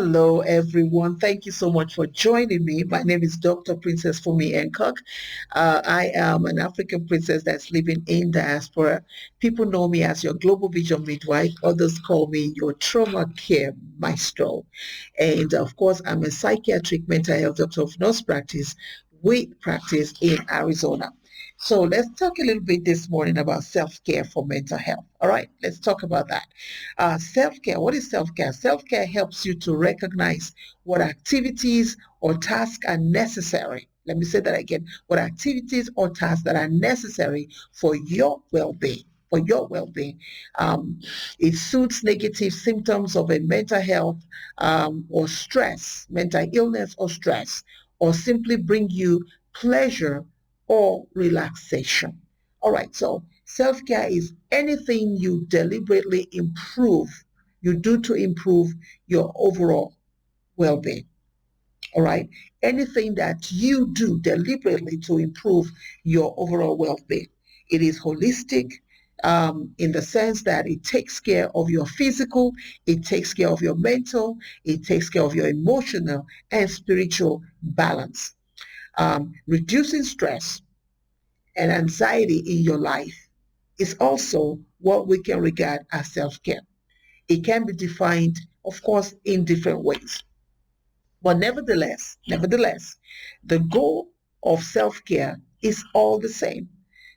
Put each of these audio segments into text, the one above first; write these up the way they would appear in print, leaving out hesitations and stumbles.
Hello, everyone. Thank you so much for joining me. My name is Dr. Princess Fumi Nkok. I am an African princess that's living in diaspora. People know me as your global vision midwife. Others call me your trauma care maestro. And of course, I'm a psychiatric mental health doctor of nurse practice. We practice in Arizona. So let's talk a little bit this morning about self-care for mental health. All right, let's talk about that. Self-care, what is self-care? Self-care helps you to recognize what activities or tasks are necessary. Let me say that again. What activities or tasks that are necessary for your well-being. For your well-being. It soothes negative symptoms of a mental health or stress, mental illness or stress, or simply bring you pleasure or relaxation. All right, so self-care is anything you deliberately improve, you do to improve your overall well-being. All right, anything that you do deliberately to improve your overall well-being. It is holistic in the sense that it takes care of your physical, it takes care of your mental, it takes care of your emotional and spiritual balance. Reducing stress and anxiety in your life is also what we can regard as self-care. It can be defined, of course, in different ways. But nevertheless, the goal of self-care is all the same: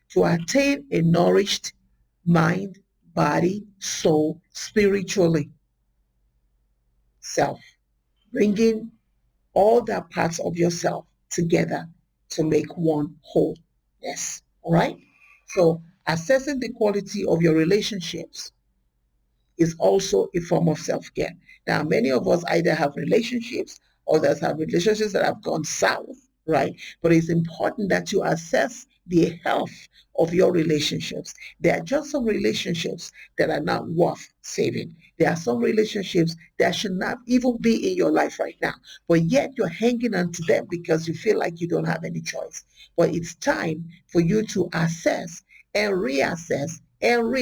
to attain a nourished mind, body, soul, spiritually self, bringing all the parts of yourself together to make one whole. Yes. All right. So assessing the quality of your relationships is also a form of self-care. Now, many of us either have relationships, others have relationships that have gone south, right? But it's important that you assess the health of your relationships. There are just some relationships that are not worth saving. There are some relationships that should not even be in your life right now, but yet you're hanging on to them because you feel like you don't have any choice. But it's time for you to assess and reassess and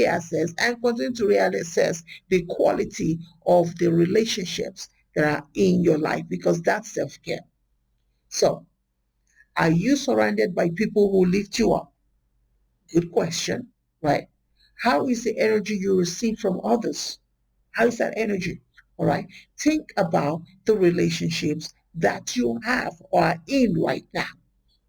continue to reassess the quality of the relationships that are in your life, because that's self-care. So, are you surrounded by people who lift you up? Good question, right? How is the energy you receive from others? How is that energy? All right. Think about the relationships that you have or are in right now.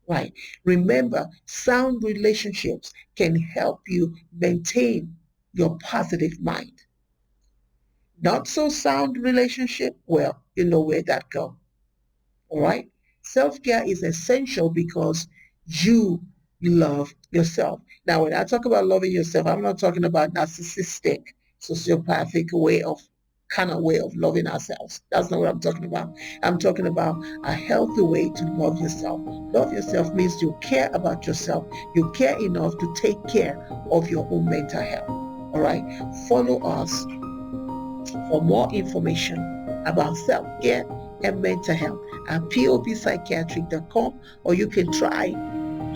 Right. Remember, sound relationships can help you maintain your positive mind. Not so sound relationship, well, you know where that goes. All right. Self-care is essential because you love yourself. Now, when I talk about loving yourself, I'm not talking about narcissistic, sociopathic kind of way of loving ourselves. That's not what I'm talking about. I'm talking about a healthy way to love yourself. Love yourself means you care about yourself. You care enough to take care of your own mental health. All right. Follow us for more information about self-care and mental health at pobpsychiatric.com, or you can try,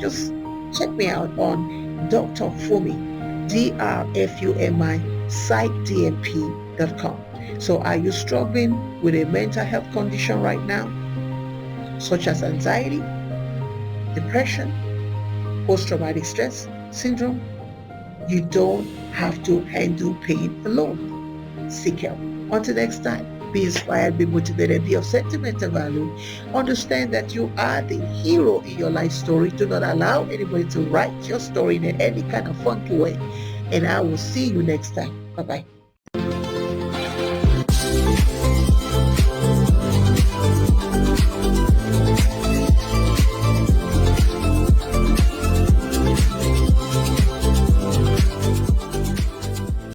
just check me out on Dr. Fumi, DRFUMI, psychdmp.com. So are you struggling with a mental health condition right now, such as anxiety, depression, post-traumatic stress syndrome? You don't have to handle pain alone. Seek help. Until next time, be inspired, be motivated, be of sentimental value. Understand that you are the hero in your life story. Do not allow anybody to write your story in any kind of funky way. And I will see you next time. Bye-bye.